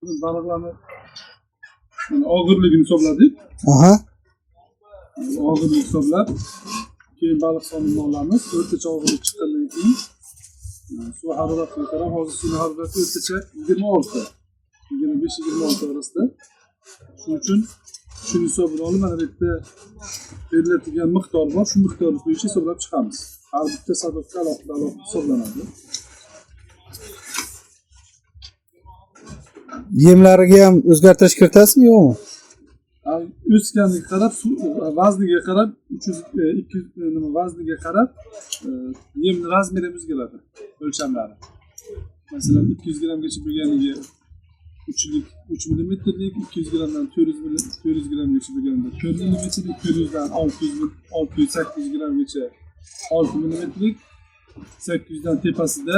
Biz balıqlarni og'irligini hisobladik. Aha. Og'irlik hisoblab, keyin baliq sonini olamiz. O'rtacha og'irlik chiqqandan keyin suv haroratiga qarab, hozir suv harorati o'rtacha 26, 25-26 orasida. Shuning uchun shuni hisobiga olib, mana bu yerda beriladigan miqdor bor, shu miqdor bo'yicha hisoblab chiqamiz. Har bitta sadofga alohida hisoblanadi. Yemlariga ham o'zgartirish kiritasizmi yo'qmi? O'sganiga qarab, vazniga qarab, 200 vazniga qarab yemni razmeri ham o'zgaradi, o'lchamlari. Masalan, 200 grammgacha bo'lganiga 3 millimetrlik, 200 grammdan 400 grammgacha bo'lganda 4 millimetrlik, 400 dan 600-800 grammgacha 6 millimetrlik, 800 dan tepasida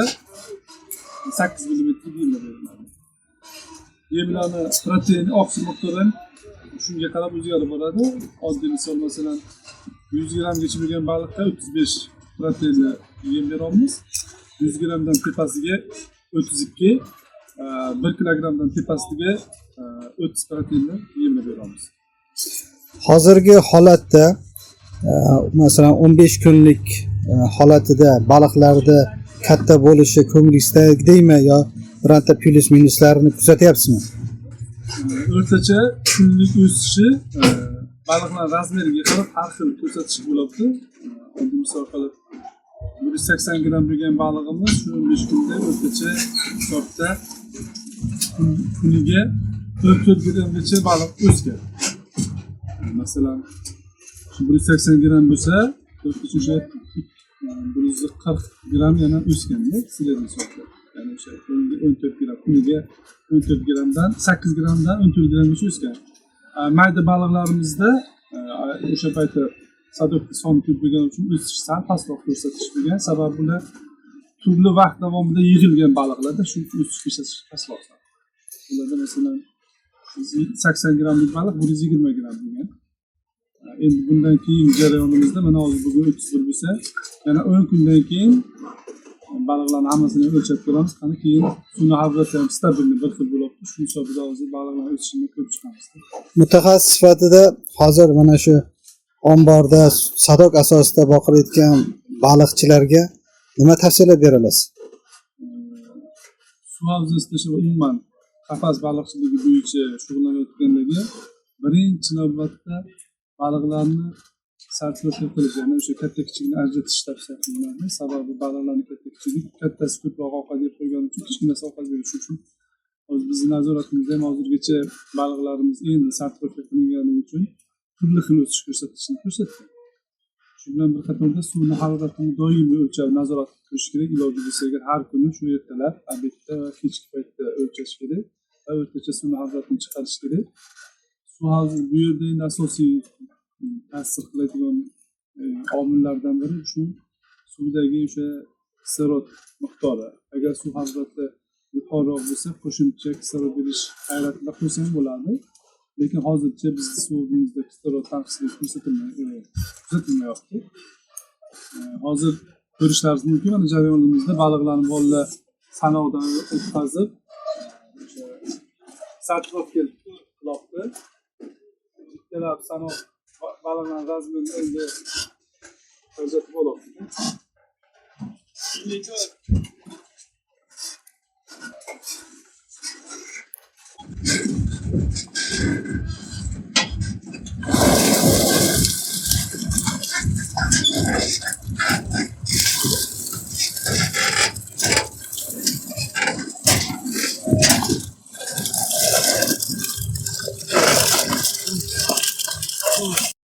8 millimetrlik yemlar beriladi. Yemlarni protein oqsil miqdori ham shunga qarab o'zgarib boradi. Oddiy misol, masalan, 100 grammgacha bo'lgan baliqqa 35 proteinli yem beramiz. 100 grammdan tepasiga 32, 1 kilogramdan tepasiga 30 proteinli yemni beramiz. Hozirgi holatda masalan 15 kunlik holatida baliqlarda katta bo'lishi ko'ngildagidami yo birorta plyus minuslarini kuzatyapsizmi? O'rtacha kunlik o'sishi baliqlar razmeriga qarab har xil ko'rsatish bo'ladi. Oddiy misol qilib 180 gram bo'lgan balig'imiz shu 15 kunda o'rtacha hisobda kuniga 44 gramgacha baliq o'sgan. Masalan, 180 gram bo'lsa, o'rtacha 140 gram yana o'sganda, sredniy hisobda. Yani o'sha 14 gram, kuniga 14 gramdan 8 gramdan 14 gramgacha o'sgan. Mayda baliqlarimizda o'sha paytda sadofga soni ko'p bo'lgani uchun o'sish sal pastroq ko'rsatish bo'lgan. Sababi ular turli vaqt davomida yig'ilgan baliqlarda shu o'sish ko'rsatish pastroq. Ularda masalan 80 gramlik baliq 120 gram bo'lgan. Endi bundan keyin jarayonimizda mana hozir bugun 31 bo'lsa, yana 10 kundan keyin baliqlarni hammasini o'lchab ko'ramiz. Qani keyin suvni harorati ham stabil bir xil bo'ladi. Shu hisobiga hozir baliqlar o'sishini ko'rib chiqamiz. Mutaxassis sifatida hozir mana shu omborda sadok asosida boqilayotgan baliqchilarga nima tavsiyalar bera olasiz? Suv havzasida umuman qafas baliqchiligi bo'yicha shug'ullanayotganlarga birinchi navbatda baliqlarni sarflashni qilish, ya'ni o'sha katta kichikni ajratish tavsiya qilinadi. Sababi baliqlarni kattasi ko'proq ovqat yeb qo'ygani uchun kichkinasi ovqat berish uchun hozir bizning nazoratimizda ham hozirgacha baliqlarimiz endi sarflash qilingani uchun turli xil o'sish ko'rsatkichini ko'rsatgan. Shu bilan bir qatorda suvni haroratini doimiy o'lchab nazorat qilish kerak. Iloji bo'lsa agar har kuni shu ertalab, obedda va kechki paytda o'lchash kerak va o'rtacha suvni haroratini chiqarish kerak. Suv havzi bu yerda endi asosiy ta'sir qiladigan omillardan biri shu suvdagi o'sha kislorod miqdori. Agar suv harorati yuqoriroq bo'lsa, qo'shimcha kislorod berish hayratida qo'ysa ham bo'ladi. Lekin hozircha bizning suvimizda kislorod tanqisligi kuzatilmayapti. Hozir ko'rishlaringiz mumkin, mana jarayonimizda baliqlarni bolalar sanoqdan o'tkazib sarflashga qilyapti. Bittalab sanoq baliqlarni razmerini endi ko'rsatib oladi.